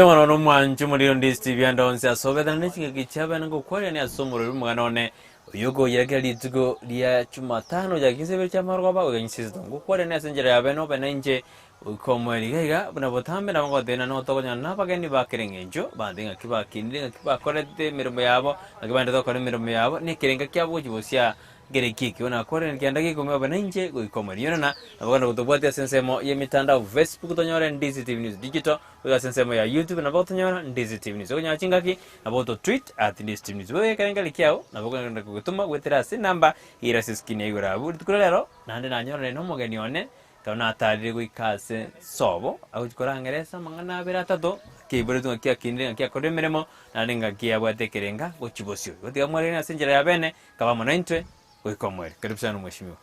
Mwana no mwanju muri Ndizi TV andonse asobeda n'iki gichaba ngo kwari ni asomuro umwana yugo yagera litugo lya Jumatano yagize cy'amarwa ba uganyisiza ngo kwari ni asenjera yabe no benenje ukomweri gaiga buna botambe na ngo dena no togonya nabageni bakerengejo bandinga kibakindinga kibakorete mirimo yabo agibande dokora mirimo yabo ni kirenga kyabo kibosya gerekiki ona kore ngenda gikome benenje ukomweri yona nabagana kutobwati asensemo yemitandao Facebook tonyore Ndizi TV News Digital sensemo ya YouTube na boto nyona Ndizi TV News onya chingaki na boto tweet @Ndizi TV News wewe karenga likiao na bogo ngenda kugutuma gwetera si namba ira siskine yurabu tukurero nande nanyora no mogeni one kana atari gwikase sobo agukora ngeresa mangana abira atatu kibure tu kia kindinga kia kodemeremo naninga kia bwatekerenga gochibosyo gotiga mwere na senjera ya bene kaba monaintwe wikomwere karibu sana mheshimiwa.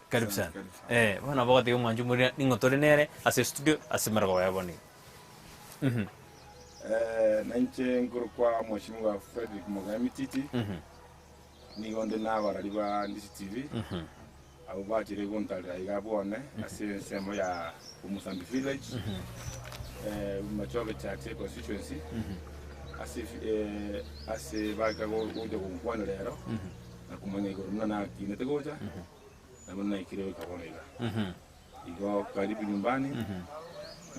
Karibu sana. Wana boga tiyo mwanju muri ningotore nere ase studio ase marago yaboni. Nanche nguru kwa mheshimiwa Fredrick Mititi. Nigonde na barariba Ndizi TV. Abo bachire gontale igabone ase semo ya Umusambi village. Machoke chache constituency. Ase baga go kwana lero. Na kumanya igoruna na kinete goja. Na mwana ikireo kabonega. Igo karibu nyumbani.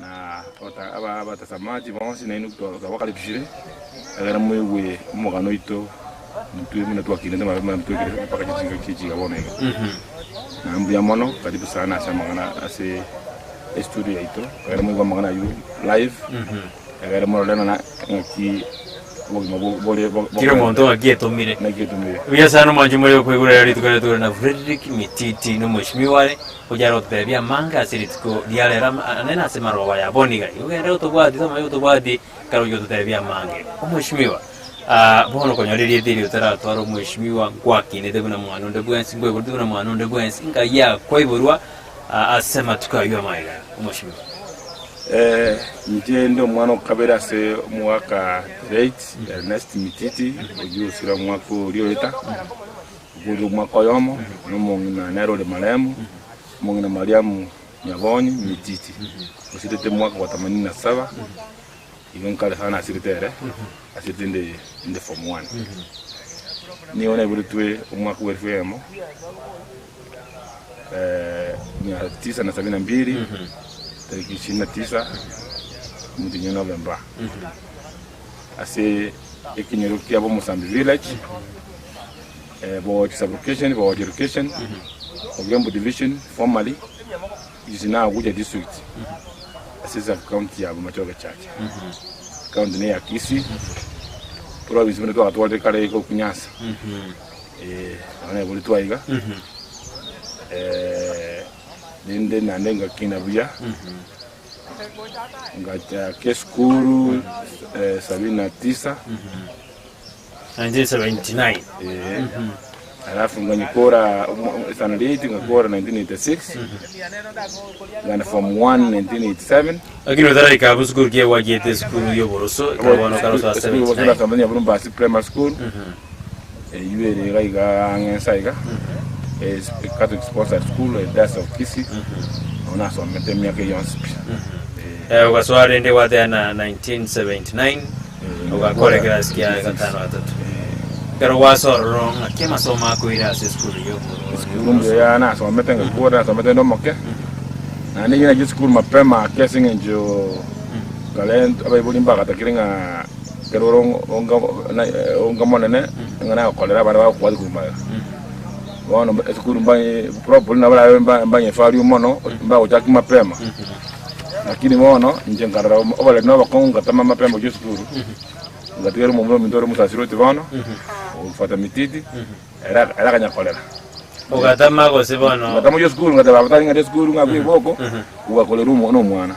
Na aba batasamaji bonsi na inu kutoka wakali kishire agara mwewe Omogano ito mtu mna tu akinde mama mtu kile paka kijinga kabonega. Na mbuya mono karibu sana asa Omogano ase studio ito agara mwewe Omogano yu live. Agara mwana na ki kiro monto agiyetomire uya sana mwanju muri kwegura yari tukare na Fredrick Mititi no mheshimiwa ujaro tebya manga asiritiko dialera anena semaro wa yaboniga ugere utobwadi sama utobwadi karo yoto tebya mange mheshimiwa bono konyoriri diri utara twaro mheshimiwa kwaki ne debuna mwana nde bwensi ngwe burduna mwana nde bwensi ngaya kwaiburwa asema tukaywa maiga mheshimiwa. Ndio mwana kabera se mwaka rate Ernest Mititi uju sura mwaka ulioleta gudu mwaka yomo no mongina nero de maremu mongina Mariamu Nyabonyi Mititi usitete mwaka wa 87 igon kale sana asiritere asitende inde form 1 ni ona bulutwe mwaka werfemo 972 tariki 29 mwezi Novemba. Ase ekinyero kia bo Umusambi village. Bo education, bo education. Ogembo division formally is now Abuja district. Ase za county ya Machoke Church. County ne ya Kisii. Province mwe to atwale kale iko kunyasa. Ana bulitwa iga. Nende nandenga kinabuya ngacha keskuru 79 1979 alafu nganyikora sanaditi ngakora 1986 ngana form 1 1987 lakini udara ikabuskuru kie wajete skuru yo boroso kabano karoso 79 kambanya burumba primary school yuere gaiga ngensaiga is Catholic sponsored school at Das of Kisii. Ona so metemia ke yonspi. Ukaswari ndi wate na 1979 ukakore class kia gatano atatu. Pero waso wrong akema soma ko ira se school yo. School ya na so metenga kuora so metendo moke. Na ni ina school mapema kesing enjo talent abai bulimba katakiringa kerorong onga monene ngana kolera bana ba kwadi kumaya. Wana skuru mbanye problem na bala mbanye fali umono mba utaki mapema lakini mono nje ngarara obale no bakonga tama mapema ju skuru ngatigero mumlo mindoro musasiro tibano ufata Mititi era kanya kolera ugatama ko sibono ngatamo ju skuru ngataba batali ngade skuru ngabwe boko ugakolera umono mwana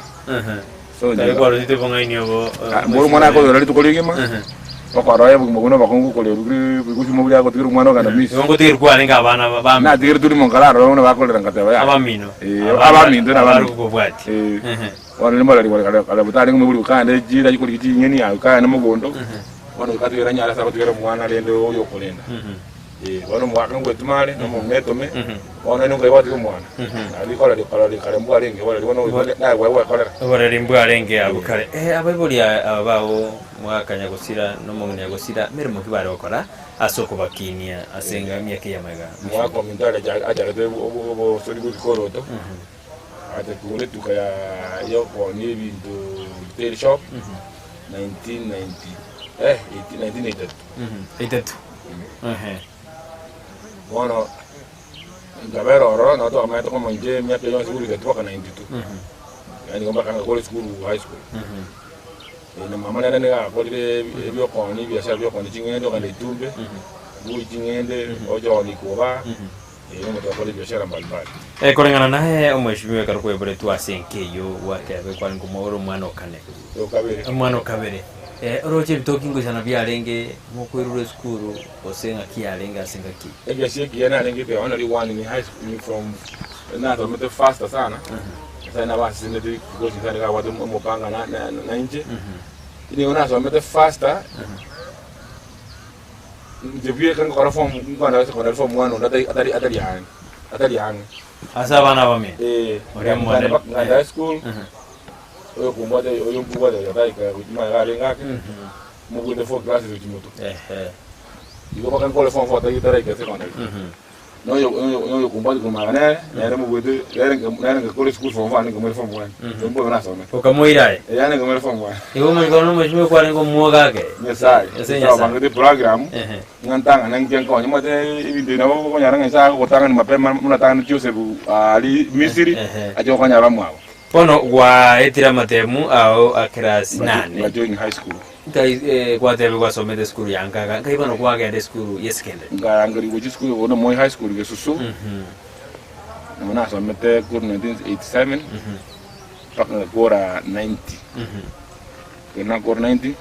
so ndari kwa rite bonga inyobo mboro mwana ko yori tukolingima bakora yabo mugono bakongo kolera bigusi mu bya ko tigero mwana kana misi ngo tigero kwa ninga bana baba na tigero turi mongalaro no bakolera ngataba ya abamino na abantu ko bwati wana ni malari kala butari ngumwe buri kande jira yiko likiti nyeni ya kana mugondo wana katigera nyara sa katigera mwana lendo yo kolenda Wano mwaka ngwetu male no metome ona nunga iwati kumwana ali kola li karembu alenge wala liwono na wewe kola wala limbu alenge abukale ababuli abao mwaka nyagosira no mungnya gosira mere mukibare okora asoko bakinia asenga myake yamaga mwaka mindale aja de bo sori bu koroto ate kule tukaya yo ko ni bintu tail shop 1982 Bueno, Gabero oro no to amato como nje mi apellido seguro que toca 92. Yani ngomba kanga college school high school. Na mama na nega ko de bio ko ni bio sa bio ko ni chingende kan itumbe. Bu chingende ojo ni ko ba. Mo to ko bio shara mbalimbali. Kulingana naye umheshimiwa Karukwe bure tu asenkeyo wake abe kwa ngomoro mwana okane. Yo kabere. Mwana okabere. Roche talking sana byalenge mukwirure skuru osenga kialenga asenga ki ebya kiana alenge pe only one in high school from na to mete faster sana sana basi ndio because kana watu mopanga na nje ni ona so mete faster ndio kan ko reform ngana ko reform mwana atari yani asa bana bame ore mwana high school oyo kumwade oyo mpuwa de daika kujimara ngake mugu de 4 classes ujimoto iko bakan ko le fon fota yitare ke secondary no yo kumwade kumara ne mugu de ne ko le school fon fani ko me fon mwana mbo na so me ko kamoirae yani ko me fon mwana iwo mo ngono mo shime kwa ngo muoga ke mesai so bangde program ngantanga nangken ko nyama de ibinde na ko nyara ngisa ko tanga ni mapema muna tanga Joseph ali Misiri ajo ko nyara mwa Pono wa etira matemu au akras nane. Nga join high school. Kai kwa tebe kwa somete school yanga kai bano kwa ga de school yeskende. Nga ngari wo school wono moi high school ge susu. Na somete kur 1987. Pak nga kora 90. Kena kor 90.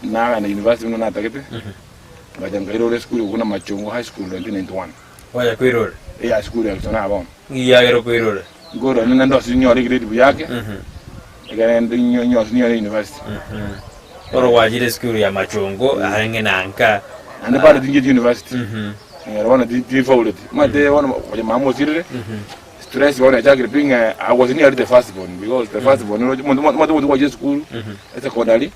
Na na university no na takete. Nga jangiro school kuna machongo high school 1991. Waya kwirore. Ya school ya tona bon. Ya gero kwirore. Goro nina ndo sinyori grade buyake egane ndinyo sinyori university oro wajire school ya machongo arenge nanka ande bado dinje university wana di fauled mate wana kwa mamo sirre stress wana jagre pinga I was near the first born because the first born mo wa school secondary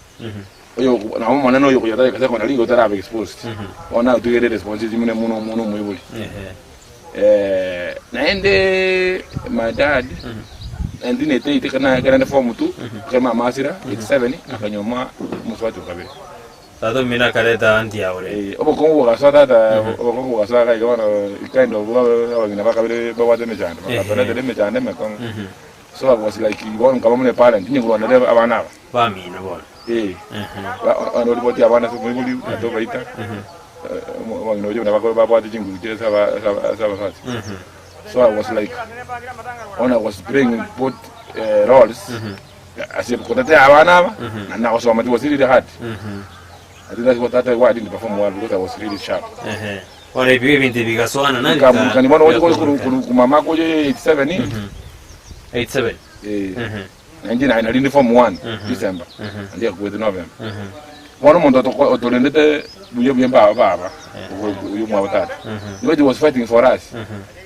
oyo na mama nano yo kujata secondary go tara exposed wana to get responsibility muno mwibuli naende my dad and then ite kana form 2 kama masira 87 akanyoma muswati kabiri tado mina kaleta anti aure obo kongo gasada ga igona kind of abagina bakabire bawade mejanda bakabire de mejanda mekon so I was like igona kama mune parent nyingo na leva abana ba mina bona ano liboti abana so mwibuli ato baita magno na baba jingu saba so I was like when I was playing both roles I said kotete abana na was so was really hard I think that's what I didn't perform well because I was really sharp wale bibi biga soana nani kani bwana wote mama ko 87 87 19 I didn't form 1 December ndio kwa November One month to lendete buyo baba uyu mwa batata nobody was fighting for us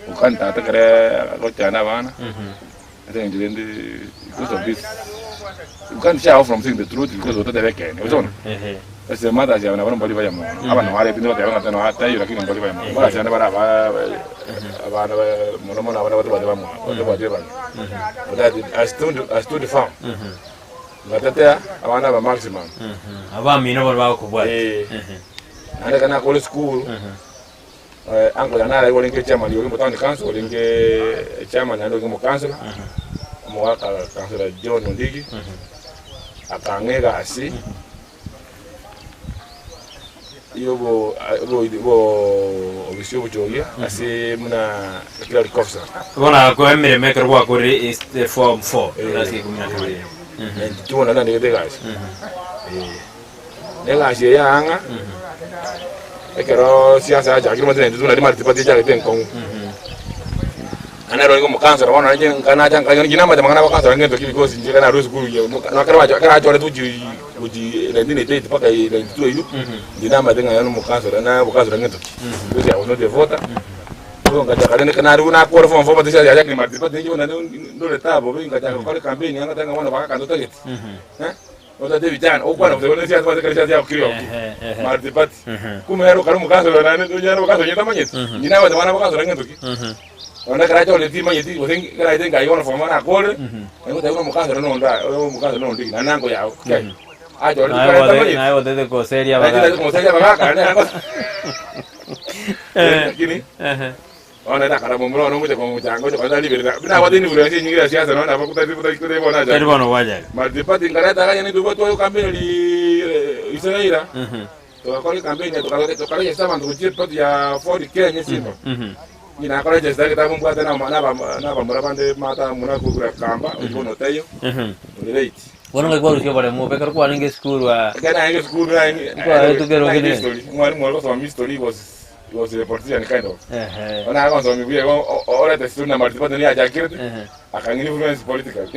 ukanta atakare gochana bana I think because of this you can't shy off from saying the truth because of the weekend unaona ese mada ya bana mbali baya mwa abana wale pindu kwa tano hata hiyo lakini mbali baya mwa basi ana bara abana mona abana watu baya mwa watu baya but I stood firm Ngatatea abana ba maximum. Abami no ba ko bwa. Ande kana college school. Ango na nara wolinge chairman yo mbo town council wolinge chairman ando mo council. Mo waka council John Ndigi. Akangega asi. Yobo obisyo bujogia asi muna kila recovery. Bona ko emire maker wa ko is the form 4. Nasi kumina kale. Tuona na ndege gashi gashi ya anga ekero siasa aja kimo tene tuna di marti pati ja ten kong ana ro ngo cancer wana nje kana janga ngina ma jamanga ba cancer ngento because nje kana ro school yo na kana chora tuji uji ndine tete paka ile tu iyo ngina ma denga yano mo cancer na bo cancer ngento because ya wono de vota so ngaja kana kana ro na ko form tisa ya yakni marti pa nje wana ndo le tabo binga janga kwa campaign yanga tanga wana baka kando target Ota de vitan o kwa no se hace que ya okrio marti pat kuma yaro karo mo cancer na ndo yaro cancer nyeta manyet ngina ma wana baka cancer ngento ki Ona kara chole ti manyeti o sen kara iden ga yona forma na kole ngo ta mo cancer no nda o mo cancer no ndi na nango ya okay a chole ti kara manyeti na de ko seria baga kana kini ona da kara mo no mo te ko mo chango ko da libera bina wa dini bura si nyingira siasa no na ba kuta ti ko bona ja pero bueno vaya ma de pati ngara ta ga ni dubo to campaign li Israela to ko campaign to kala ya sama to ti pati ya 40 Kenya sima Ina kora jesta kita membuat na berapande mata muna kura kamba ubono tayo. Relate. Wono ngai kwaru kebale mo bekar kwa ninge school wa. Kana ninge school na kwa tu kero gine. Ngwali so my story was a partisan kind of. Ona ga so mi buye ora te suna martipa ni aja kirte. Akang influence political.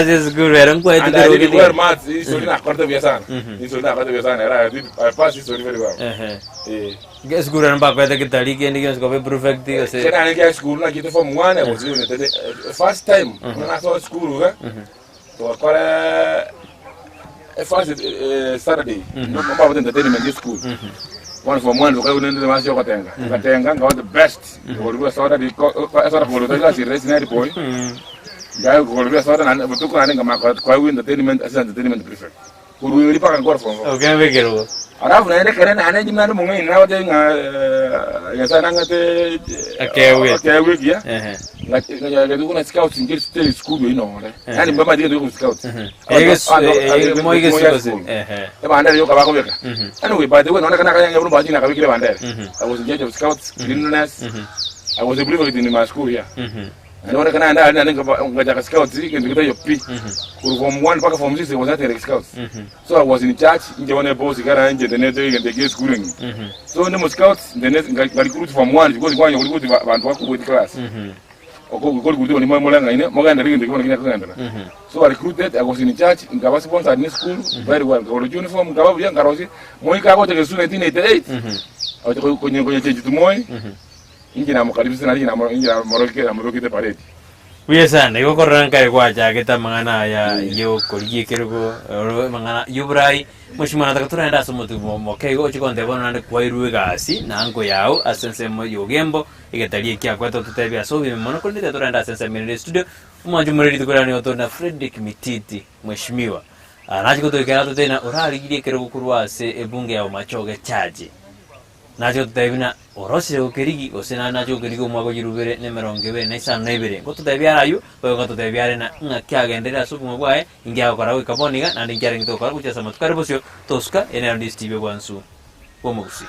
This school eran kwa tu kero gine. Where math story na korte biasa. Story na korte biasa era I pass story very well. Ke school eran ba kwa te kitali ke ni ke sko be perfect ti ose. Kana ninge school na kite form 1 was the first time na so school ga. To akora first Saturday. No ba boten entertainment school. One from one, because we didn't want to go to Katenga. Got the best. We were started. We started for the last race. Night boy. Guy, we were started and we took running a market. Quite win entertainment as entertainment prefect. We will pack and go from. Okay, we go. Arafu na ile kerena anaji mnado mungi na wote yasana ngate okay wiki ya ngati kuna scouts ngiri stay school you know yani mbamba ndio scouts moige sikoze bandari yoka bako beka anyway by the way naona kana kanya nguru bajina kabikile bandari I was in charge of scouts cleanliness I was a prefect in my school here naona kana anda ngaja scouts ngita yo p from 1 mpaka form 6 was not in scouts so I was in charge nje wana boss gara nje the next week the schooling so ndemo scouts the next recruit from 1 because kwanya recruit bantu wako with class oko gukora ni molanga ine moganda ringi ndikona kinya kuganda so I recruited I was in charge ngaba sponsor in school very well got uniform ngaba bya ngarosi moika ko te sune 1988 au kwenye cheji tumoy ingina mukaribisa na ingina moroke te pareti Uye sana iko koranka kwa jage ta mangana ya yo kolgie kergo mangana yubrai mushimana takatura enda somotu mo kego chikonde bona na kwa iruwe gasi na ango yao asense mo yogembo igatalie kya kwa to tutebya so bi mono kolite takatura enda asense mini studio umanju muridi tukura oto na Fredrick Mititi mheshimiwa anaji kutoikana to tena orali gile kergo kurwase ebunge ya machoge chaji nacho tutebina orosire ukerigi osena nacho ukerigi umwako jirubere nemerongebe na isa nebere ngo tutebyara ayu ngo tutebyare na ngakyagendera sukumwe bwae ingya gukora wikaboniga na ndingyare ngitokora kuchesa matukare bosyo toska enero Ndizi TV bwansu Gusii.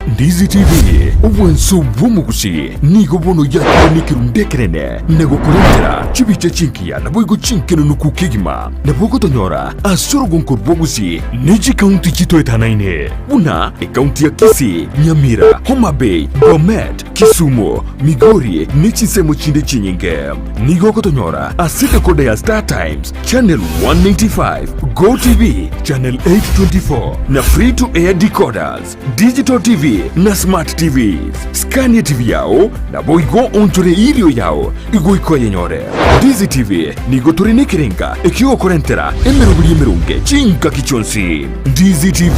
Ndizi TV ubwensu Gusii nigo bono ya nikirundekerene nego kurendera chibiche chinkia na boigo chinkeno nukukigima na boko tonyora asoro gonkor Gusii niji county chito etanaine buna county ya Kisii, Nyamira, Homa Bay, Bomet, Kisumu, Migori nichi semo chinde chinyinge nigo kotonyora asita kode ya Star Times channel 195 Go TV channel 824 na free to air decoders digital TV na smart TVs Scania TV yao na boigo ontore ilio yao igo iko yenyore Ndizi TV nigo turine kirenga ekio korentera emerunge chinka kichonsi Ndizi TV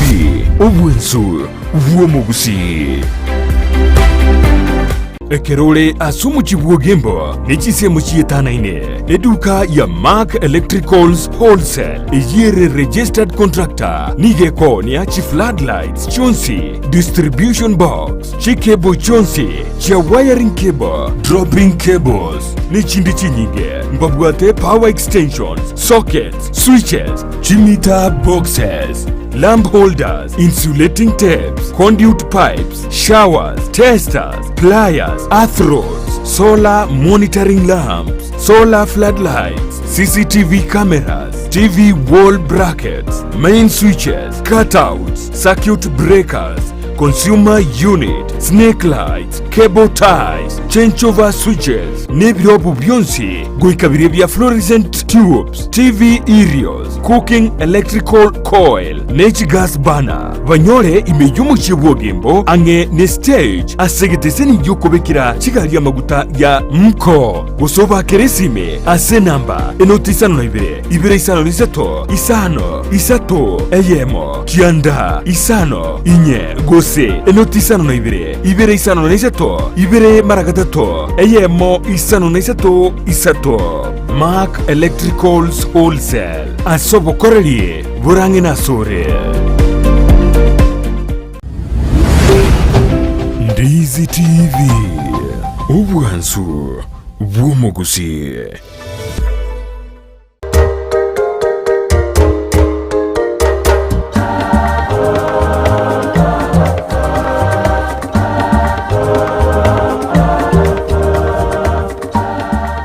obwensu Gusii. Ekerole asumu chibuo gembo nichise muchietana ine eduka ya Mark Electricals Wholesale ejire registered contractor nigeko ni achi floodlights chonsi distribution box chikebo chonsi chia wiring cable dropping cables ni chindi chinyinge mbabwate power extensions sockets switches chimita boxes lamp holders, insulating tapes, conduit pipes, showers, testers, pliers, earth rods, solar monitoring lamps, solar floodlights, CCTV cameras, TV wall brackets, main switches, cutouts, circuit breakers, consumer unit, snake lights, cable ties, changeover switches, n'ebirobo byonsi goikabire bya fluorescent tubes, TV aerials, cooking electrical coil, gas burner. Banyore imeyo mu kibwogembo ange ne stage asegedese n'ibyo kubekira kigali amaguta ya mko gusoba keresime ase namba enotisano ibire isano lisato isano isato eyemo kianda isano inye gose enotisano ibire isano lisato ibire maragatato eyemo isano lisato isato Mark Electricals Wholesale asobo korelie burange na sore. Ndizi TV ubwansu bw'Omogusii.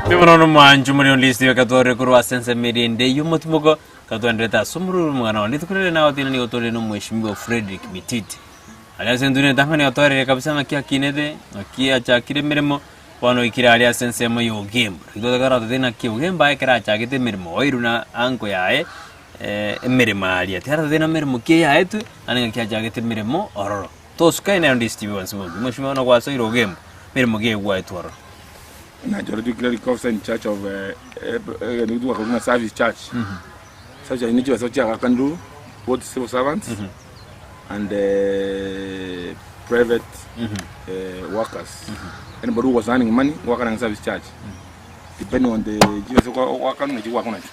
Bibono manju muri Ndizi yakatore kurwa sense mirinde yumutumugo katwendeta sumuru mwana wandi tukurele na watina ni otole no mheshimiwa Fredrick Mititi. Aliasen dune tangani otore kabisa makia kinede makia chakire miremo wano ikira aliasen sema yo game. Rido gara tena kiyo game ba ikira chakite miremo oiruna anko yae miremo alia. Tiara tena miremo kia yae tu aninga kia chakite miremo ororo. Toska ina Ndizi TV wansumo. Mheshimiwa na kwa so iro game miremo kia gwa etu ororo. Majority clerical officer in charge of service church. Such a nature such a can do both civil servants and private workers. Anybody who was earning money working in service charge, depending on the work on it.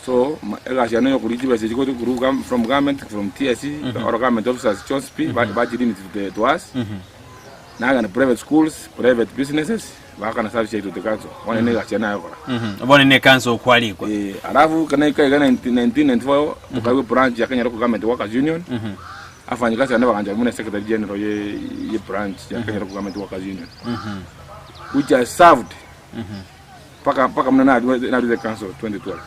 So, as you know, you go to from government, from TSC, or government officers, just pay budgeting to us. Now, private schools, private businesses. Wakana service to the council. One nega chana yokora. One nega council kwali kwa. Alafu kana ika 1994 tukawe branch ya Kenya Local Government Workers Union. Afanyikazi anawa kanja mune secretary general ye branch ya Kenya Local Government Workers Union. Which has served. Paka mna na the council 2012.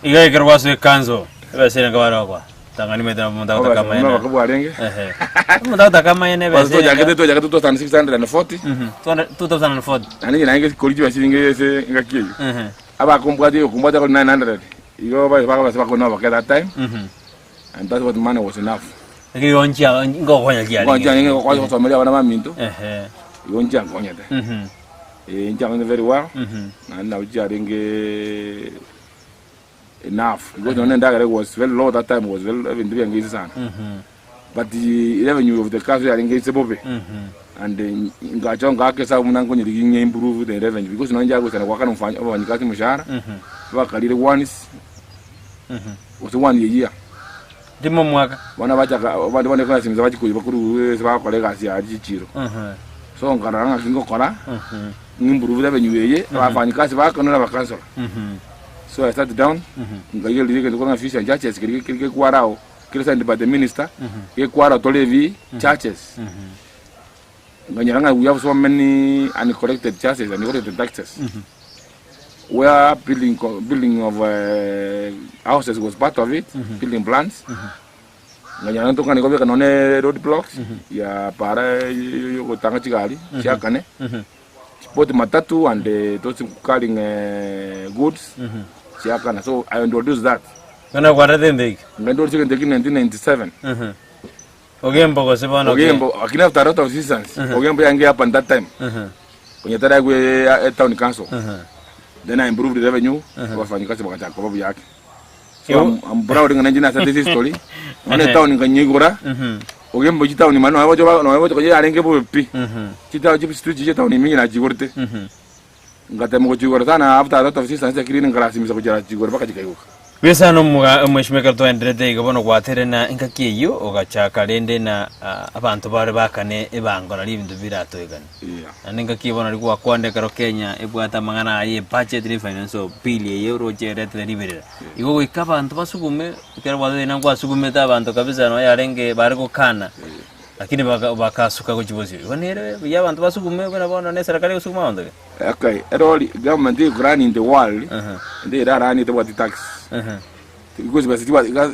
Iga ikarwa so council. Eba sina kawara kwa. Tangani meta munda kama yana. Munda arenge. Munda kama yana bese. Wazo jakete 2640. 2040. Ani na inge koliji basilinge se ngakiyo. Aba kumbwadi ko 900. Igo ba ko no that time. And that's what money was enough. Ngiyonja ngokonya kiali. Ngokonya nge ko somelia bana maminto. Yonja ngonya te. Njanga very well. And now jarenge enough. Because the Ndagare was very low that time, was very even doing but the revenue of the country are engaged Bobe. And in Gajon Gakesa Munango improve the revenue because Nanja was a worker on Fan over Nikati Mushara. Wakali ones was 1 year. The Momaka, one of the classes that you could colleagues Chiro. So on Karanga Kingo Kora, improve revenue, Fanikasi back on another council. So I started down. I get fish and churches. Get quarrel. Get sent by the minister. Get quarrel to levy churches. We have so many uncollected churches and collected taxes. Where building of houses was part of it. Building plans. When you don't go on road blocks, ya para you go Tangachigali, Chiakane. Both matatu and those carrying goods. So I introduced that. When I got them big. I introduced it in 1997. Ogembo was one of them. I can have a lot of assistance. Ogembo and up at that time. When you tell me at town council. Then I improved the revenue of Fanikasi. So I'm proud of an engineer this story. On a town in Kanyigura. Ogembo town in Mano, I was going to be Chita Street town in Mina Jigurte. Gatemo Jigorana after a lot of assistance, the cleaning grass in Jiguraka. Wesano Mheshimiwa to endrete gabono kwatere na inkakiyo ogacha kalende na abantu bare bakane ebango na libintu birato egani. Aninga kibona likuwa kwande karo Kenya ebwata mangana aye budget ni finance bill euro jerete na libirira. Igo ikaba abantu basugume kera wade na kwa sugume ta abantu kabisa no yarenge bare ko kana. lakini bakasuka ku chibosi wanere ya bantu basukume bana bona ne serikali usukuma onda okay all government is running the world they are running the tax because basi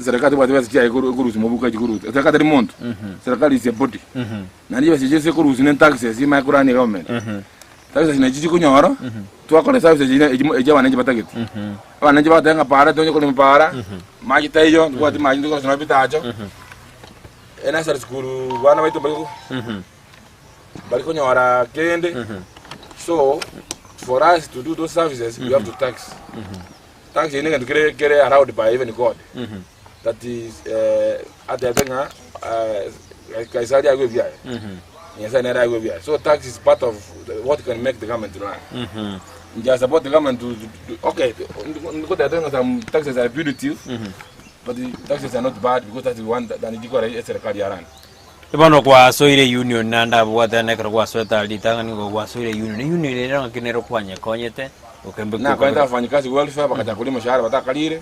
serikali basi ya kuruhusu mabuka kuruhusu serikali ni monto serikali is a body na ndio basi je kuruhusu ne taxes ima kurani government taxes ina jiji kunyoro tuakole services ije wananchi batageti wananchi batanga para tonyo kule mpara maji tayo kwa maji ndiko tunapita acho ena sar school wana baitu bariko nyora kende so for us to do those services we have to tax tax is not get allowed by even God that is at the thing kaisari agwebia so tax is part of what can make the government run just about the government to okay some taxes are punitive but the taxes are not bad because that's the one that you got a serikali run ibano kwa soire union nanda bwata nekra kwa sweta litanga ngo kwa soire union era kinero kwanya konyete ukembe na kwenda wafanyikazi welfare bakatakulima mshahara batakalire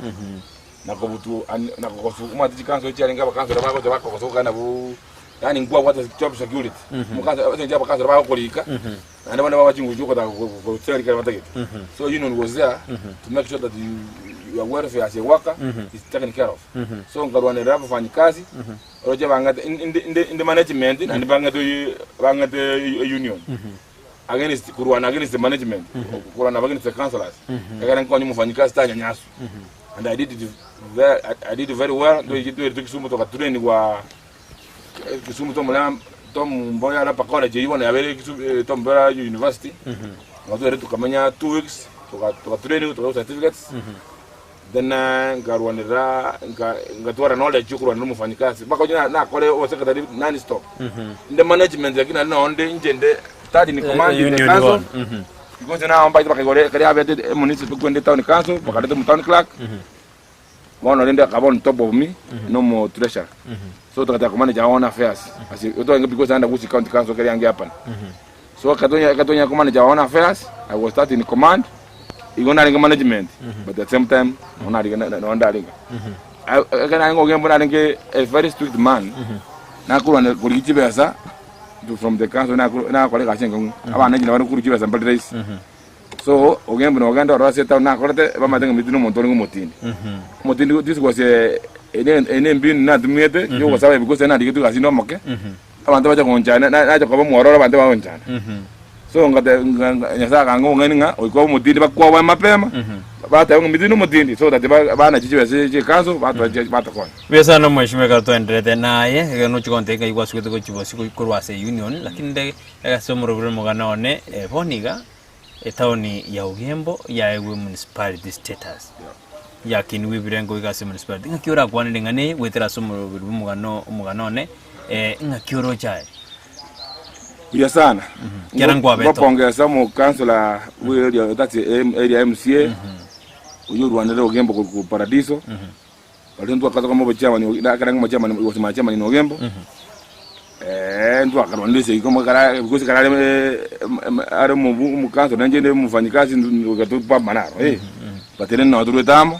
na kubutu na kukosukuma tikanso chialinga bakanso bako kosoka na bu yani ngwa what is job security mukanso abatenja bakanso bako kolika and bana babachingu juko ta ko serikali batageti so union was there to make sure that your welfare as a worker is taken care of so ngarwane rapa wafanyikazi roje banga in the management and banga the union against kurwana against the management kurwana against the councillors akana nkoni mufanyikazi tanya nyasu and I did very well do Kisumu to train kwa Kisumu to mlam tom mboya la pakora je yibona yabere Kisumu tom bera university ngazore tukamenya 2 weeks to train to certificates then ngarwanira ngatwara knowledge kurwana mufanyikazi bako na kole o secretary non stop the management yakina naonde njende start in command in the council because now by the kare have municipal kwende town council bakade town clerk one on the carbon top of me no more treasure so to manage our own affairs as you don't because under Gusii county council kare yange happen so katonya manage our own affairs I was starting in command igona management but at the same time ona ndalinga I can go game but a very strict man na kulwana kulichibesa from the council na kolega chenga abana jina bari kurukiba sample race so ogembe no ganda ro seta na kolete ba matenga mitino montoni motindi this was ene mbin na dumete yo ko sabe because na dikitu kasino moke abantu baje konjana na ko ba muororo abantu ba konjana so ngate nyasa kango ngeninga oiko motindi bakwa ba mapema bata ngo mitino motindi so that bana chichiwe che council bata kwa besa no mheshimiwa ka tuendelete naye no chikonte kai kwa suketo ko chibosi kurwase union lakini de gasomoro bure Omoganone boniga etaoni ya Ugembo ya ewe municipality status ya kinwi birengo igase municipality ngakiora kwanende ngane wetera somoro bure Omoganone ngakioro chae ya sana kirangwa beto bapongeza mu councilor we that's area MCA uyu rwanere Ugembo ku paradiso Walindu akaza kama bachama ni akaranga machama ni wasema chama ni Ugembo ndo akarwandise kama kara because kara are mu kanso nanje ne mufanyikazi ngatupa manaro batene na waduru tamo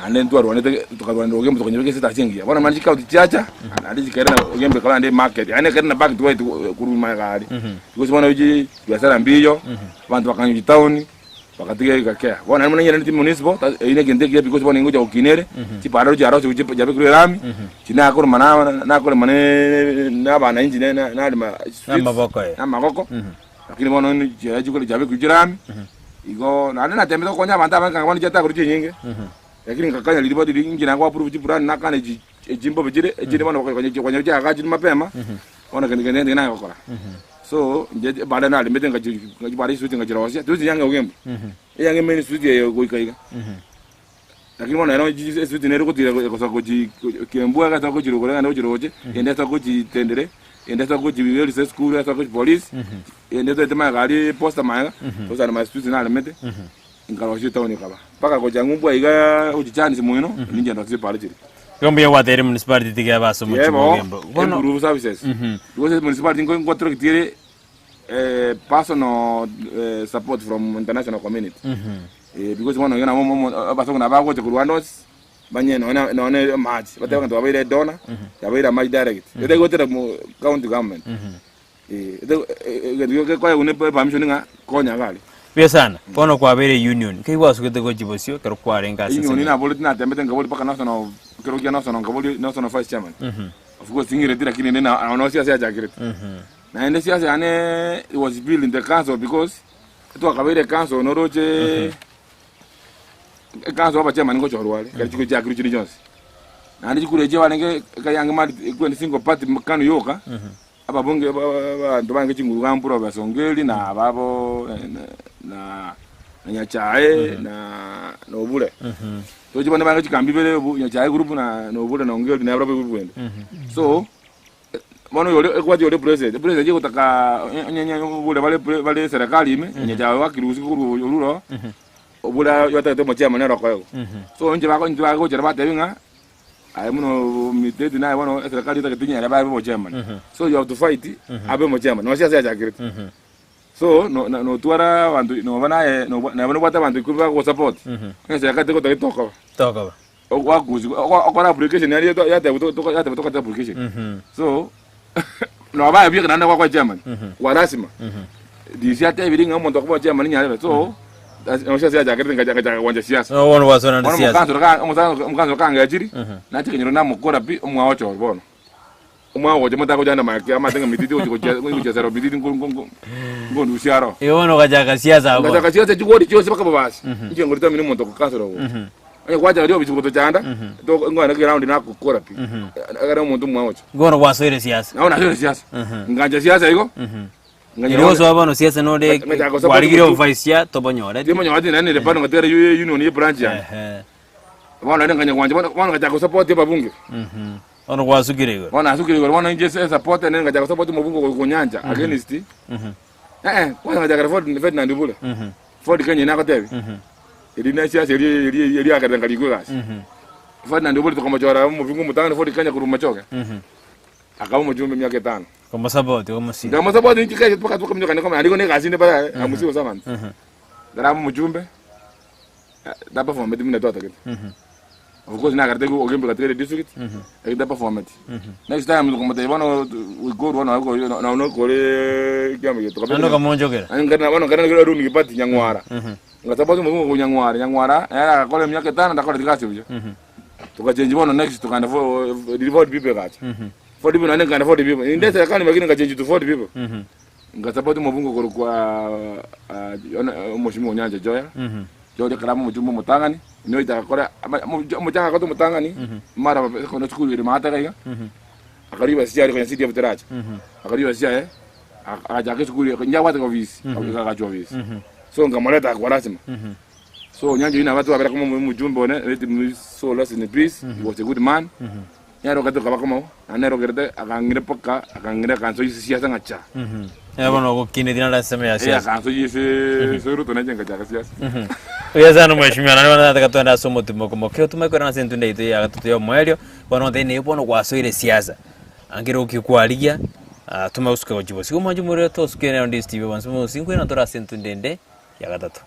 ande ndo arwanete tukarwanda Ugembo tukanyeke sita chengia bwana manjika utichacha andi zikera Ugembo kala ande market ane kana back to white kuruma gari because bwana uji biashara mbiyo bantu bakanyu town wakatiga ikakea bwana mwana nyene municipal ine kende kia because bwana ngoja ukinere chiparo jaro jabe kule rami china akoro mana na akoro mane na bana inji na maboko lakini bwana ni jabe kule rami igo na tembe ko nya banda banga bwana jata kuri nyinge lakini kakanya lilibo inji na kwa approve jipurani na kana jimbo bijire bwana kwa nya akaji mapema bwana kende na kokora so nje baada na limete ngajibari suti ngajirosia tuzi yanga Ugembo yange meni suti yo goikaiga lakini mwana eno suti nero kutira kosa koji kembua kata koji rogora na jiroje ende ta koji tendere ende ta koji wili se school ta koji police ende ta tema gari posta manga so sana ma suti na limete ngaroshi tawni kaba paka koja ngumbu iga ujichani simuino ninja ndo sipali chiri Gombe ya watere municipality tiga baso mu Ugembo. Bueno, improve services. Because municipality ngo tro kitire personal support from international community. Because one yana baso na bago te kurwandos banye no match bateka ndo baire dona baire match direct ede gotera mu county government ede kwa une permission nga konya gali pia sana pono kwa baire union kai wasu gete go jibosio kero kwa renga sasa union na boli na tembe ngaboli paka national kero kia national ngaboli national vice chairman of course ingire tira kini nena no siasa jacket na ende siasa ane it was built in the council because to akabaire council no roche council aba chairman ngo chorwale kali chiko jacket chini jonse na ndi chikureje wanenge kayange mali kwenda single party kanu yoka aba bonge ndo bange chinguru kampuro basongeli na babo na nyachae na nobule to jibana bange chikambi bele nyachae group na nobule na ongeli na babo bwende so bono yole kwati yole president je kutaka nyanya bule bale serikali ime nyachae wakiruhusu kururo obula yota to mochama na roko so nje bako jera batebinga I muno Mititi na wano serikali itakinya ya baba mochama so you have to fight abe mochama no siasa ya great so no tuara bantu no bana na bano bata bantu kuba ko support ngese yakati ko toka wakuzi okora application ya te to application so no ba bi kana kwa German kwa rasima disia te biringa mo to kwa German nya so no siasa ya great ngaja wanja siasa no wono wasona na siasa mkanzo kanga ajiri na tikinyiro na mukora bi umwa ocho bono umwa ojo mata ko jana ma kama tenga Mititi ko zero Mititi ngo nusiaro wono kaja siasa ko kaja siasa jigodi chose baka babasi nje ngorita mini monto ko kasoro anya kwaja rio bisu to chanda to ngwana ground na ko kora pi agara muntu umwa ocho gono wasoire siasa naona siasa nganja siasa iko Ndio so abano siasa no de warigiro vice tobonyore. Dimo nyawati nani de pano ngatere union ye branch ya. Wana nganya kwanje wana ngaja ko support babunge. Ono wasugire go. Wana asugire go wana nje support nani ngaja ko support mabunge ko nyanja against. Wana ngaja ko Fred na ndibule. Ford kanye na ko tebe. Ili na siasa ili akada ngaligo gas. Fred na ndibule to kama jora mu vingu mutanga Ford kanye ku rumachoka. Akamu mujumbe miaka 5. Kama saboti kama si. Kama saboti nchikaje paka tuka mnyoka kama aliko ne gazini bala amusiwo samani. Daramu mujumbe. Dapa format mina tota kiti. Of course na karte ko ogembe katre district. Dapa format. Next time ko mate bano we go wana ko na no ko le kyame to kabisa. Ando kama njogera. Angana bano kana ko runi kipati nyangwara. Ngataboti mu ko nyangwara era ko le miaka 5 ndakora dikasi buje. Tukachange bano next tukanda devote people kacha. 40 people nane kana 40 people in desa kana magina ngachange to 40 people ngataboti mubungo kwa mushimo nyanja joya joya kalamu mujumbo mutangani no itakora mujanga ko mutangani mara ko no skulu ire mata kaiga akariba sia ko city of teracha akariba sia akaja ke skulu njawata ko visi akaja visi so ngamaleta kwa rasima so nyanja ina watu wabera kama mujumbo ne let me so lost in peace he was a good man yaro kato kaba kama anero gerede akangire poka akangire kanso siasa ngacha bono ko kine dina la sema ya siasa kanso yese so ruto na jenga jaka siasa ya sana mheshimiwa na wana nataka tuenda somo timo como kio tumeko na sentu ndai ya gatutu yo mwelio bono thene bono kwa so ile siasa angiro ukikwalia tumeusuka wajibu siku majumuri to sukene on Ndizi TV wansumo 5 na tora sentu ndende ya gatatu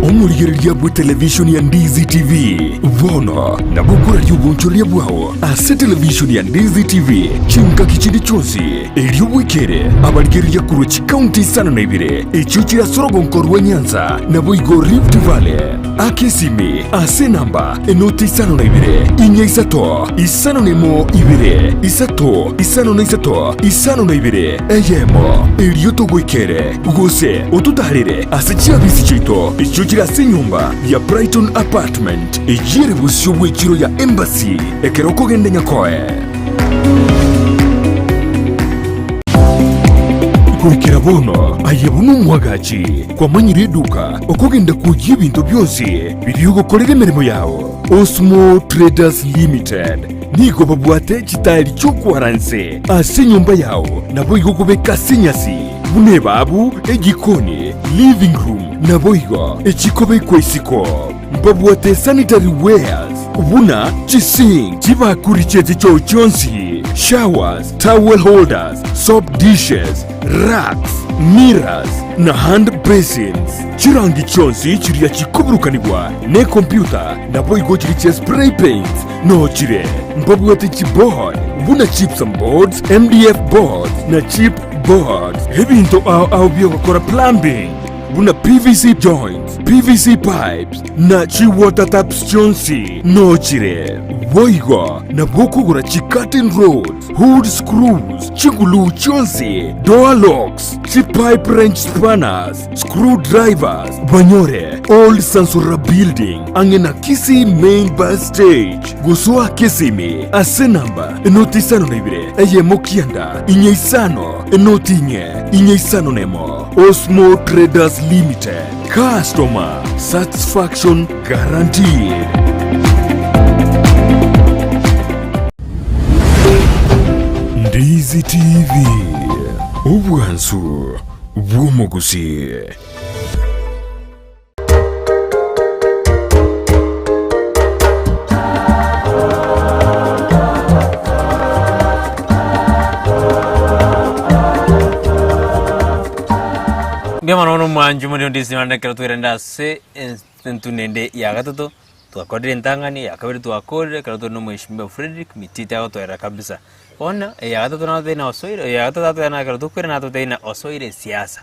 Omurigereria bwa television ya Ndizi TV vono na bukura y'ubunchoria bwawo ase television ya Ndizi TV chinka kichindi chonsi elio wikere abarigereria kurochi county sana na ibire echuchira sorogonkorwa Nyanza na boigo Rift Valley akesimi ase namba enoti sana na ibire inya isato isano nemo ibire isato isano na isato isano na ibire eyemo elio togwikere gose otutarire ase chiabisi chito echuchira ase nyumba ya Brighton Apartment ejire busyo bwekiro ya Embassy ekeroko gende nyakoe kurikira bono ayebuno mwagachi kwa manyire duka okogenda kujya ibintu byose biriyo kolera emirimo yawo Osmo Traders Limited nigo babwate kitali cyo kwaranse ase nyumba yawo nabo igokobeka sinyasi bune babu egikoni living room nabo igo ekikobe kwesiko babwate sanitary wares Wuna Kisii chibakuri cheti cho chonsi, showers, towel holders, soap dishes, racks, mirrors na hand basins. Chirangi chonsi chiria chikuburukanibwa ne computer na boigo chiri spray paint no chire mbabwati chiboard. Wuna chips and boards, MDF boards na chip boards. Hebinto au biyo kora plumbing. Wuna PVC joints, PVC pipes na chi water taps chonsi no chire. Boigo na boku gura chi cutting rods, hood screws, chingulu chonsi, door locks, chi pipe wrench spanners, screwdrivers. Banyore old Sansura building angena Kisii main bus stage. Gusua Kisimi ase namba enotisano nebire eye mokianda inyeisano enotinye inyeisano nemo. Osmo Traders Limited. Customer satisfaction guaranteed. Ndizi TV. Ubwansu bw'Omugusii. Gema no mwanju muri Ndizi mandekera twirenda se entunende ya gatatu twakodire ntangani yakabiri twakodire karato no mwishimba Fredrick Mititi aho twera kabisa ona ya gatatu na thina osoire ya gatatu na karato kwira na thina osoire siasa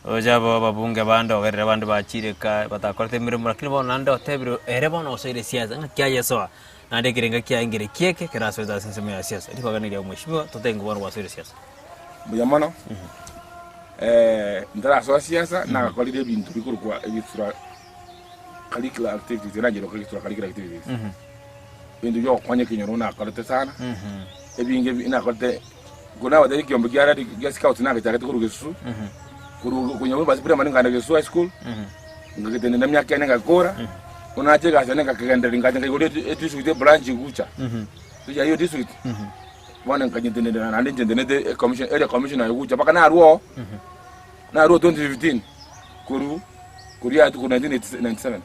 ojabo babunge bando gerera bando bachireka batakorte mirimo lakini bona ndo tebiro erebo no osoire siasa ngakya yeso na ndekirenga kya ingire kieke kiraso za sinsemo ya siasa ndikwaganira mwishimba tutengo bwana wasoire siasa muyamano ndara so siasa na kolide bintu bikuru kwa ebitsura curricular activities na jero curricular activities bintu yo kwanye kinyoro na kolete sana ebinge na kolete kuna wadari kyombe gyara ya scout na gachaka tukuru gesu kuru kunyawe basi pira maninga na gesu high school ngaketene na myaka nanga kora unache gasha nanga kaganda ngati ngikole etusuite branch kucha tuja hiyo district bwana nkanyentene na ndentene commission area commissioner yukucha paka na ruo 2015 kuria tu 1997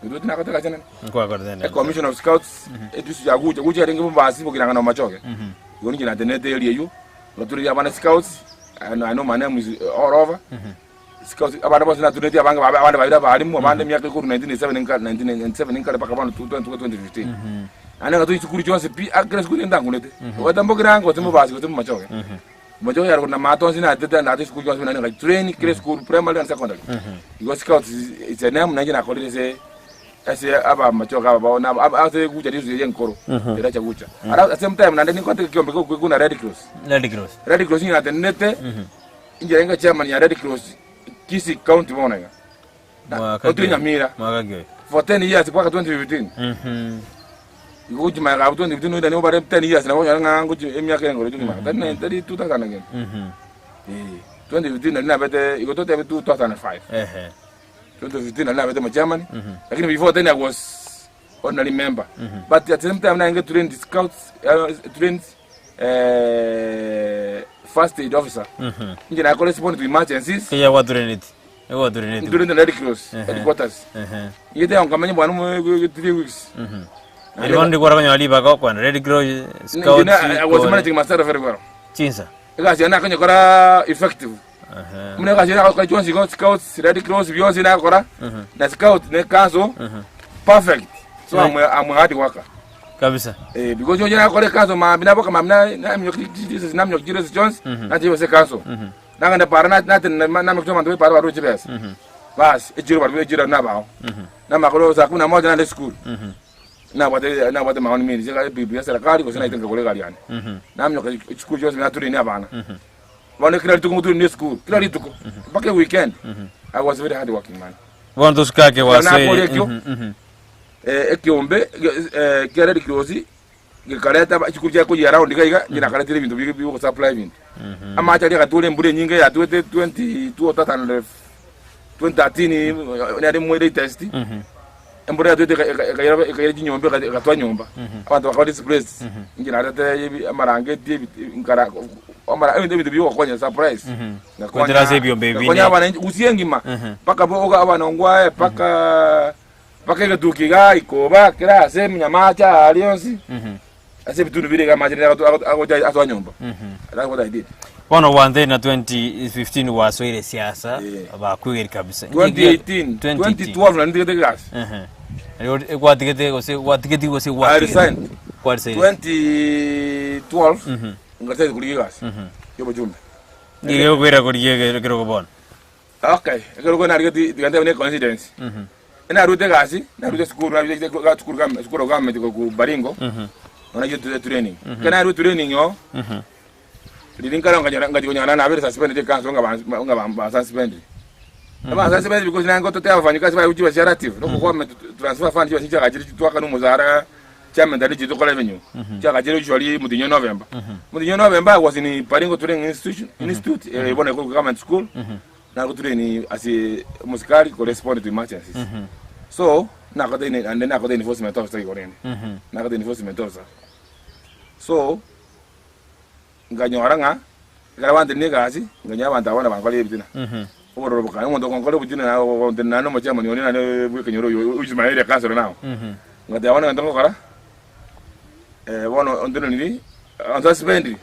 ndio tunakotaka jana kwa kordene commission of scouts etusu ya kucha ringi mbasi bokiranga na machoke yoni kina tenete area yu loturi ya bana scouts I know my name is all over scouts abana boss na tuneti abanga abana baida bali mu abanda myaka 1997 nkale paka bana 2015 ana to ichukuri chonse pi agres kuri ndangunete watambokiranga otemo basi otemo machoke machoke yaro na matonzi na tete na ichukuri chonse na ngai train grade school primary and secondary because scouts is a name na jina kolile se ase aba machoke aba na ase kuja dizu yenkoro era cha kucha at the same time na ndeni kote kiombe ko kuna red cross ni atenete injenga chairman ya red cross Kisii county bonega otu Nyamira for 10 years mpaka 2015 Gusii ma ga 2015 no dani bare 10 years na wona ngango emyaka engoro tuni ma tani 2000 again 2015 na bete igoto te 2005 2015 na bete ma chairman lakini before then I was honorary member but at the same time na nge trained scouts trained first aid officer nje na correspond to emergencies ya wadrenit during the Red Cross headquarters yete onkamanye bwana mu 3 weeks Irondi kwa kanya waliba kwa Red Cross scouts I was managing myself very well chinsa kasi na kanya kora effective mune kasi na kwa Johnson scouts Red Cross biozi na kora na scout ne kanzo perfect so I'm hard worker kabisa because yo na kore kanzo ma bina boka mamna na mnyokiri Jones na jiwe se kanzo na nganda parana na mkutoma ndo para waro jibes bas ejiro waro ejiro na bao na makoro za kuna moja na school na wate maoni mimi zika biblia serikali kwa sina itenga kule gari yani na mnyoka school Jones na turi ni abana wana kila litu mutu ni school kila litu mpaka weekend I was very hard working man wanto skake wase ekiombe kera dikrozi gikareta chikuja ko yara ndika iga ngina kala tire bintu bigo supply bintu ama acha ka tole mbure nyinga ya 2013 ne ade mwede test mbure ya ka nyombe ka twa nyomba abantu bakaba displace ngina ata amarange tie ngara amara bintu bigo kwa surprise na kwa tira se biombe bini kwa abana usiengi ma paka boga abana ngwa paka Pakega tukiga ikoba kila sehemu nyamacha alionsi. Ase bitu bire ga majira agoja atwa nyumba. That's what I did. One na 2015 was ile siasa ba kweli kabisa. 2012 na ndio gas. What tiketi wasi what. I resigned. What say? 2012 ngate kuli gas. Yobo jumbe. Iyo kwera kuli kero bon. Okay, kero ko na rigati digante ne coincidence. Ina rute gasi, na rute school na rute school government ko Baringo. Ona yote training. Kana rute training yo. Linkara ngajonyana na abere suspend the council nga suspend. Aba suspend because na ngoto tell fanyika siba uji basirative. No ko transfer fund yo sija gajiri twaka no muzara chairman dali jito ko revenue. Ja gajiri usually mudinyo November. Mudinyo November was in Baringo Training Institute, bona ko government school. Na go training as a musicali correspondent to emergencies. So, na ko den and then na ko den enforcement officer ko ren. Na ko den enforcement officer. So, nganyora nga garawande ne gazi nganya banda wana bangale bitina oro bukana ngondo ngole bitina na ngondo nano machama ni na ne kenyoro Ismail kasoro now ngada wana ngondo kara wono ondono ni on suspend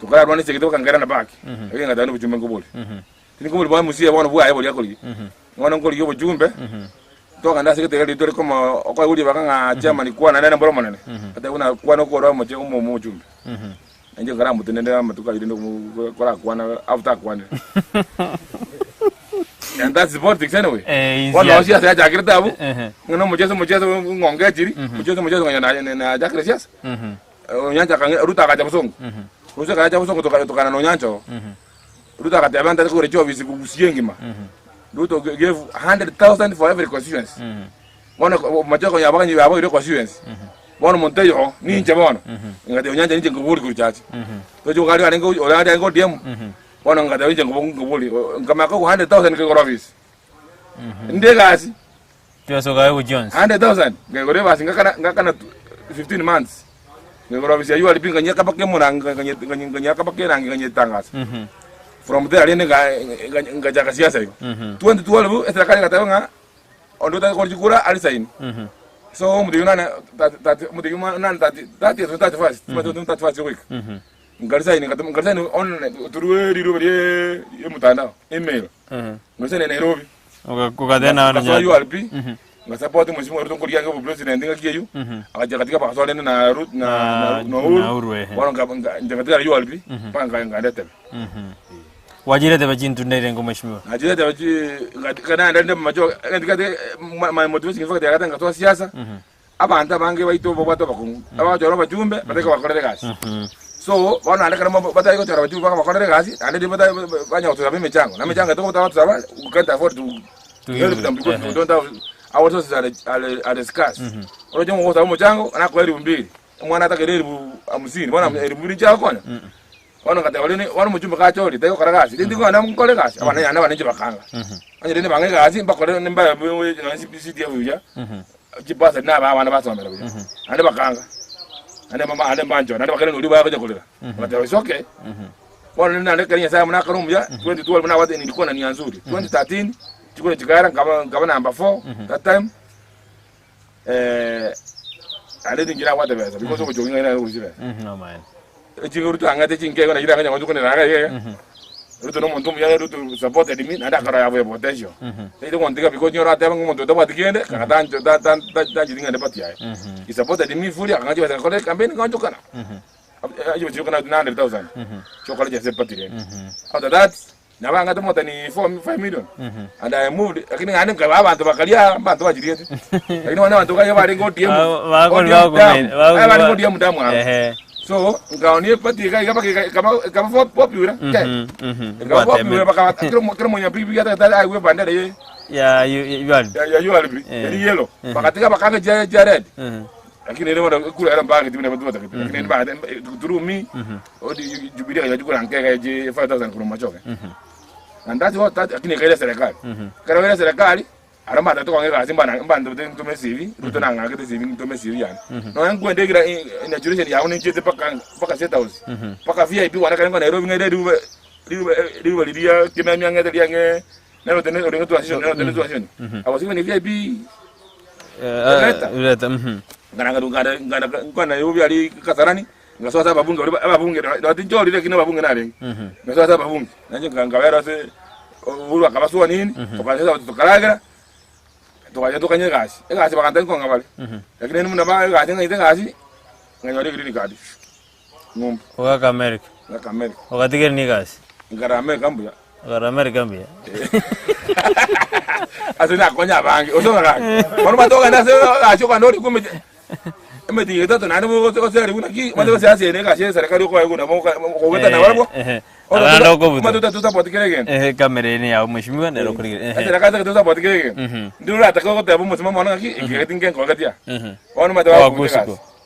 to kara wana sekito kangara na baki ngada no bujumbe ngobole tini ngobole ba musia wono bua ayebo yakoli wono ngoli yobo jumbe to kanda sekito yali dore como ko uli baka chama ni kwa na nene mboro monene ata kuna kwa no ko ro mo chemo mo jumbe nje ngara mutende amatuka ilindo kora kwana after kwana and that's the politics anyway wala osia sa jakirta abu ngono mujeso ngonge jiri mujeso ngana na jakre siasa nyanja kan ruta ka jabusongo ruta ka jabusongo to kana no nyancho ruta ka tabanda ko recho visi kusiengima ruto gave 100,000 for every constituency ngono majoko yabaka ni yabo ile constituency bono montejo ni nje bono ngate nyanja nje ngubuli kuchachi to jo gari arengo orari arengo diem bono ngate nje ngubuli ngama ko 100,000 ke office inde gasi Pia gawe Jones 100,000 ngore basi ngakana 15 months ngoro office ayu alipinga nyaka pake muranga nyaka pake rangi nganye tangasa from there ine ngajaga siasa hiyo 2012 serikali katanga ondo ta korjikura alisaini so mudiyuna na that first week ngarisa ni on turueri rubere yemutanda email ngose ne Nairobi kukadena na nyo URP ngasapoti mheshimiwa Ruto ngori yangu president ngakiyeyu akaja katika pasole na root na uru wana ngatika URP panga ngandete wajire de bajin tunere ngo mheshimiwa ajire de baji kana ndende majo ngikate my motivation ngifaka de katanga to siasa abantu bange baito bobato bakungu abajoro bajumbe bateka bakorere gasi so wana aleka na bata iko tara bajumbe bakorere gasi ande bata banya utoza mechango na mechango to bata watu you can't afford to help them because you don't have our resources are scarce ojo ngo utoza mechango na kwa 2,000 mwana atakere 50 bwana 2,000 chako kona wana kata wana mujumbe ka chori tayo karagasi ndingo na mukole gasi abana yana bane bakanga anje ndine bange gasi bakole nimba na CPCD yavuja jibasa na bana basomera buja ande bakanga ande mama ande banjo ande bakale uri baya kuja kulira but it's okay wana nina ndekanya sana mna karumja 2012 mna wate nilikuwa na nia nzuri 2013 chikole chikara kama number 4 that time ale dingira wate besa because of jogging ina urusira no man Chico Ruto angate chinke kona jira kanya ngoto na raga Ruto no montum ya Ruto support admin nada kara ya potential ndio kontika because nyora ata bangu monto tabat kiende kana tanjo ta jiringa de patia I support admin fully akanje basa kole campaign kanjo kana ayo chico kana 900,000 chokola je sepatire after that na banga to mota ni 5 million and I moved lakini ngane ngaba abantu bakalia abantu bajiriete lakini wana abantu kaya bari go DM bari go DM damu so ngaonie pati kama popular kama popular baka kero monya bibi hata aiwe bandera ya URP ni yellow bakatika bakanga jared lakini leo ndo kula era mbanga timina batu bata lakini ba turu mi odi jubilia ya jukura nkeka je 5,000 kuna machoke and that's what lakini kaida serikali kaida serikali aramba tatu kwa ngeka simba mbando tume CV Ruto na ngaka CV tume CV yani no yangu ndegira inauguration ya unenchete paka set house paka VIP wanaka ngo Nairobi ngede riwa lidia kimya ngede liange na tene orengo tu assistant na tene tu assistant awasi ni VIP Leta. Ngana yubi ali kasarani ngasoza ababunge batinjoli lekina babunge nale ngasoza ababunge nanje ngawera se ulu akabasuwa nini tukacheza tukaragira tukanye gasi bakanta ko ngabale lakini ni munaba gasi ngaite gasi nganyori kiri kadi ngumbu Oga America ogatigere ni gasi ngarame kambuya asina konya bangi osonga gaki kono matoka ndase achoka ndori kumbe emeti yeta tana mo ko sere kuna ki mando se ase ne ka se serikali ko ayuna mo ko weta na warbo Aganda ko buto mando tuta potikere gen kamera ni ya mheshimiwa ndero kuri serikali tuta potikere gen ndiro ataka ko tabo mo mwana ki ngetinge ko gatia ono matawa ko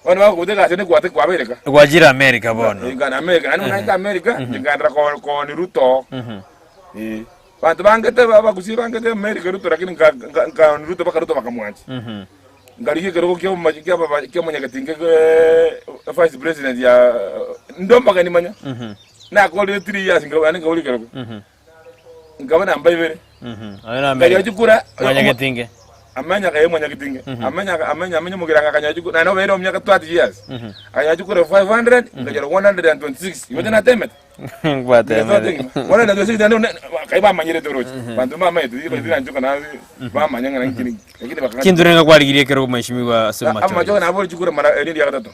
ono ba ko teka se ne kwate kwa America kwajira America bono ngana America anu na America ngandra ko ni ruto Bantu bangete baba Gusii bangete America ruto lakini nga ruto bakamwanzi ngaliye kero kyo majikia baba kyo manya katinge vice president ya ndomba kani manya na ko le 3 years ngabana ngawuli kero ngabana ambaibere ngaliye jukura manya katinge amanya kaye manya katinge amanya mugiranga kanya jukura na no bero myaka 20 years aya jukura 500 ngajara 126 yote na temet ngwate wana na dosi ndio kai ba manyire torochi bantu mama yetu iko ndina njuka na ba manyanga na ngini lakini bakanga kindurenga kwaligirie kero mheshimiwa asema ama joga na boli chukura mara elindi ya gatatu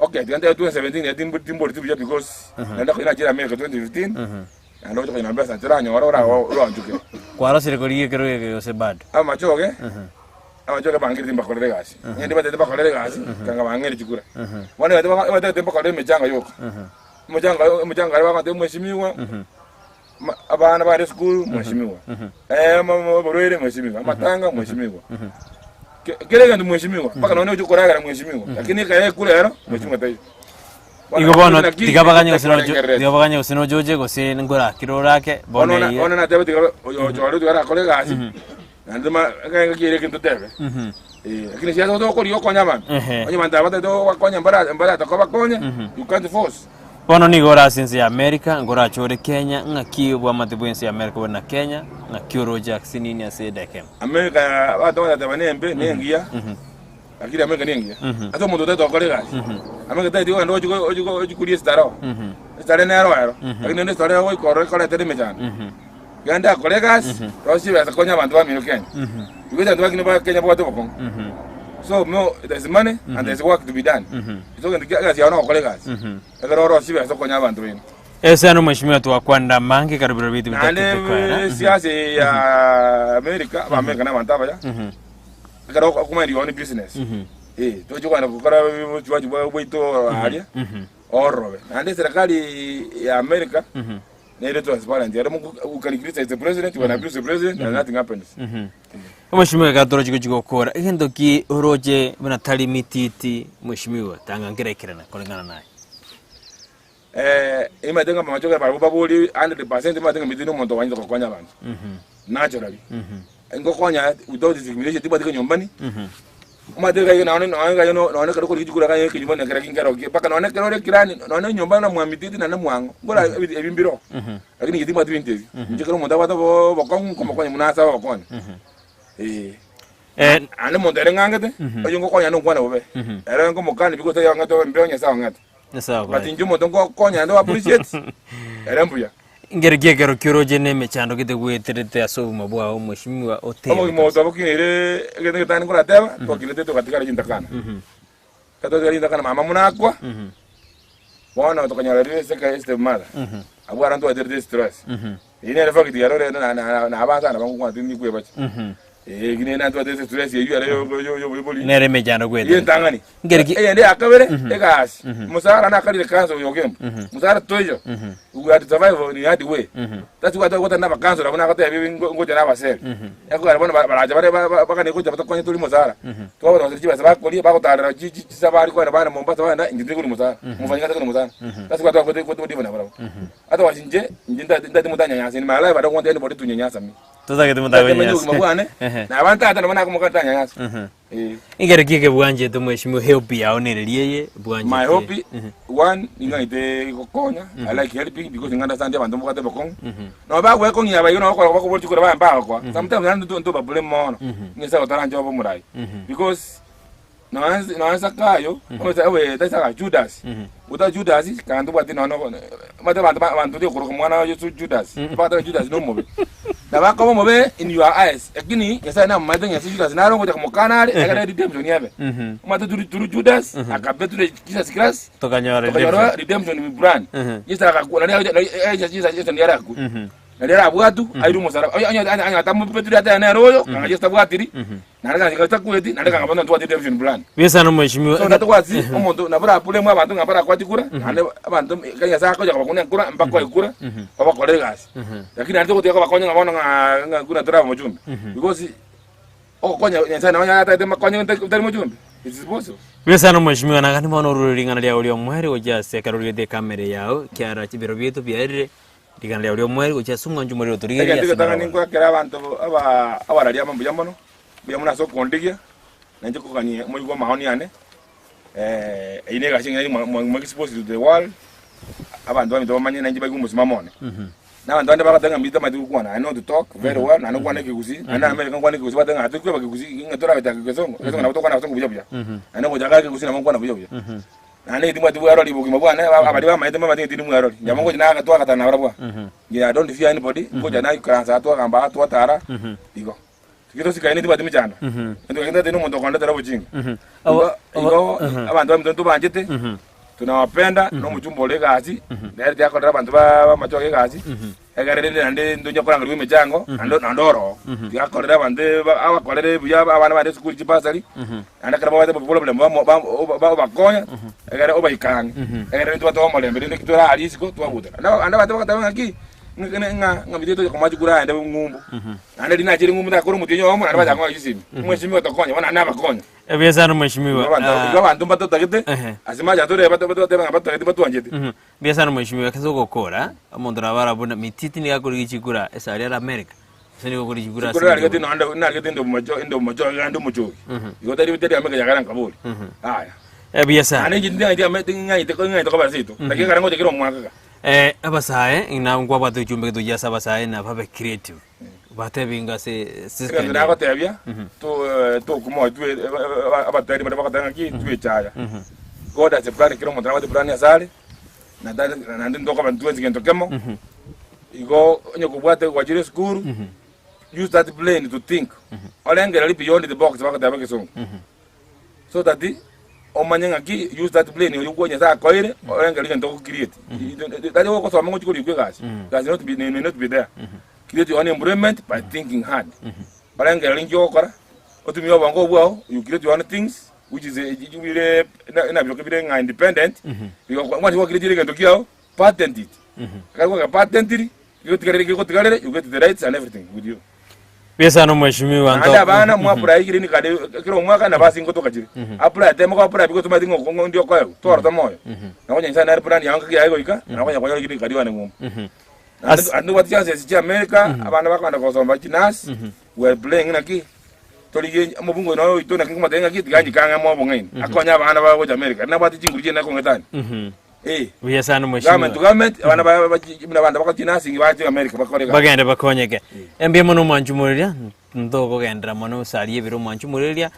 okay tuende 2017 ya timbo tibu because nenda kwa Nigeria America 2015 ando joga na mbesa tiranya ora njuke kwara sirikoligie kero yose bad ama joga bangiri timba kolere gasi ndi bate timba kolere gasi kanga bangiri chukura wana bate timba kolere mechanga yoko mujanga wa kante mheshimiwa abana ba school mheshimiwa borwere mheshimiwa matanga mheshimiwa kelega ndi mheshimiwa paka naone ujukoraga mheshimiwa lakini kae kule ero mheshimiwa tayi iko bono tikabaganya usino joje go se ngora kirorake bono ona na tebe tikalo tikara kolega asi ndima kanga kire kintu tebe lakini siasa to ko konya bana onye manda bata to konya mbara to ko konya you can't force bono ni gora since ya America ngora chore Kenya ngaki bwa matibwensi ya America wana Kenya na Kyoro Jackson ni asedeke America watu wana tabane mbe nengia akili America nengia ato muntu tato kolega America tato ndo ojukulie staro stare na ro lakini ndo stare wo ko tele mejana ganda kolegas rosi basa konya bantu ba mino Kenya because bantu ba kino ba Kenya ba to bokon so there's money and there's work to be done so ndio kazi yao na kolegas agora rosi basa konya bantu bino esa no mheshimiwa tu akwanda mangi karibira bitu bitatu kwa siasa ya America ba America na mantaba ya agora kuma ndio ni business to jukwa na kukara watu bwito alia orobe ande serikali ya America Nere transparent. Yara mu can criticize the president, when abuse the president, and nothing happens. Mheshimiwa katoro chiko kora. Igendo ki oroje bana tali Mititi mheshimiwa tanga ngerekerana kolengana naye. Ima denga machoka ba babuli 100% ima denga Mititi muntu wanyiza kokonya abantu. Naturally. Ngo konya without discrimination tiba dika nyombani. Umadega yona naone karo kijikura kanye kinyumbani kera kingaro paka naone kero kirani naone nyombani na Mititi na mwango ngora ebimbiro lakini kitima twintezi njikero munda bata bokongu komokonya munasa bokonya ane mondere ngangete oyungo konya no kwana bobe era ngo mokani biko tayo ngato mbyonya sawa ngata sawa bati njumo tongo konya ndo appreciate era mbuya ngerege kero kiroje ne mechando kite gweterete asobu mabwa o mheshimiwa otema omo mo tabo kinere gende tani kola teba to kilete to katika jintakana kato jintakana mama munakwa wana to kanyara ile seka este mala abwara ndo aderde stress ine era fakiti yarore na abasa na bangu kwa tindi kwe bachi gine na ndo aderde stress yeyu ara yo boli nere mejando gwete yentangani ngerege ende akabere egas musara na kalile kanzo yogembo musara toyo we had to survive in the way that's what I got na kanzo na bona kata bibi ngoja na basel yako ara bona baraja baka ne kuja bata kwanya tuli musara to bona ziba sabak koli bako tara ji sabari kwa bana Mombasa bana ngindi kuli musara mufanya kata kuli musara that's what I got to diva na baro ata washinje njinda ndati mutanya nyasa ni mala bada kwanta ni bodi tunya nyasa mi Tutake tumutago nyasi. Na abantu ata nabona kumukata nyasi. Ingere kike bwanje to mheshimiwa help yao nereliye bwanje. My hope one ingaite kokonya. I like helping because nganda sande abantu mukate bakong. No ba kwe konya ba yuno ko ko borti ko ba mpa ko. Sometimes nando to ba problem mono. Ngesa otaranja obo murai. Because naanza kayo we tasa Judas uta Judas kantu bati no mata bantu de ko mwana yo Judas bata Judas no mobe na ba ko mobe in your eyes lakini yasa na mata ya Judas na rongo de mukana ale agara redemption yabe mata turu Judas akabetu de Jesus Christ tokanyora redemption mi brand yesa ka ko na ya Jesus ni yara ku Nalera abwatu airu musara anya tamu petri ata na royo anga stabwatiri naleka ngata kueti naleka ngabana ntwa television plan bisa no mheshimiwa so ndatwazi omuntu nabura pule mwa abantu ngabara kwati kura ane abantu kanya sako jakaba kunya kura mpaka ikura baba kolegas lakini ante kote kwa konya ngabona ngakuna tora mujumbe because konya nyanza na nya ata tema konya ntari mujumbe it's possible bisa no mheshimiwa na kani mono ruringana lya ulio mwere oja sekaro de kamera yao kyara kibero byetu byarire digana lya mweri ucha sunga njumuriro turigeri ya sana ningo kera abantu abararia mambo yamono byamuna so kondigia nanje kokanye muri go mahoni ane ine gashinga mu expose to the world abantu bamito bamanye nanje bagi umusimamone na abantu bande bakatanga mbita madu kwana I know to talk very well na no kwana kigusi ana America kwana kigusi batanga atukwe bakigusi ngatora bitaka kesongo kesongo na botokwana basongo bujabya ana ngo jaga kigusi na mangwana bujabya nane ndimwe tuwa roli bugi mabwana abali ba maite mama ndimwe ndimwe roli jamango jina katwa katana barabwa ya don't fear anybody ngo jana kansa atwa kamba atwa tara iko kito sikaine ndimwe ndimjana ndo ngenda teno muntu konda tara bujinga iko abantu bamtonto banjete tunawapenda no muchumbole gazi ndari yako ndara abantu ba machoke gazi egarere nande ndonya kolanga rwime jango ndoro yakorera bande abakorere buya abana bande school chipasali anda karaba bade problem ba bakonya egare obaikang egare ndo bato molembe ndo kitora alisiko twabuta anda bade bakatanga ki nga bidito ko majukura ande ngumbu anda dina chiri ngumbu takoro mutinyo omo anda bajanga yisimi mweshimi otokonya wana anda bakonya ebeza no mheshimiwa abantu bato tagete asima jatore bato tebanga bato tagete bato anjete beza no mheshimiwa kazo gokora omuntu nabara bona Mititi ni yakuri gichigura esari ya America sini gokuri gigura sini gokuri no anda na gete ndo majo ando mujogi yotari bitari America yakara kabuli haya beza ane jindi ngai te ko basito lakini karango te kiro mwaka abasaye ina ngwa batu chumbe to yasa abasaye na babe creative batebinga se system na ko tebya to kumo tu abatari bada bakatanga ki tu chaya god has a plan kiro montra bade plan ya sale na ndo ko bantu nzigento kemo igo nyoko bwate kwa jire school use that brain to think olengera li beyond the box bakataba kesongo so that omanyanga ki use that brain yo kuonya sa koire olengera ndo ko create that wo ko so mango chiko likwe gas not be there create your own environment by thinking hard olengera linjo okora otumi obango bwao you create your own things which is na byo kebire nga independent because what you create ngento kiao patent it kakwa patent it you get the rights and everything with you pesa no mheshimiwa ndo anda bana mwa apply kile ni kade kiro mwaka na basi ngotoka jiri apply temo ko apply because mati ngo ndio kwa to orta moyo na ngonya sana plan yangu kia ego ika na ngonya kwa kile kadi wane ngum ando wati chance si America abana bakanda ko somba chinas we playing na ki toli mubungo no itona kinga matenga ki tiganyi kanga mo bongaini akonya abana ba ko America na bati chingurije na ko ngatani uya sana mheshimiwa government abana bana bakatina singi baje America bakoreka bagende bakonyeke embye mono mwanjumurirya ndoko gendera mono saliye biro mwanjumurirya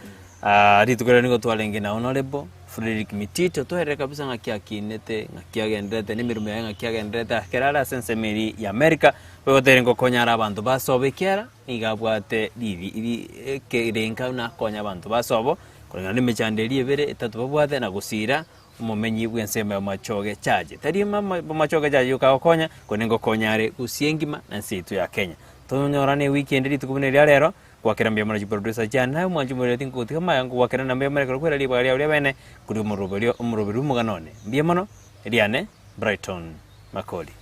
ari tukora ningo twalenge na honorable Fredrick Mititi tohere kabisa ngakia kinete ngakia gendete ni mirume ya ngakia gendete kerala sensemeri ya America bwo terengo konyara abantu basobekera igabwate ibi kerenka na konya abantu basobo kuranga ni mechandeli ebere etatu babwate na gusira umumenyi bwensema machoge chaje tari machoge chaje ukakonya konengo konyare usiengima na nsitu ya Kenya tonyorane weekend litukubune rero kwakira mbya mwana producer jana mwanjumure tinkuti kama yangu wakira na mbya mwana kwera libali ya bene kuri umurubiri umuganone mbya mono Eliane Brighton Makoli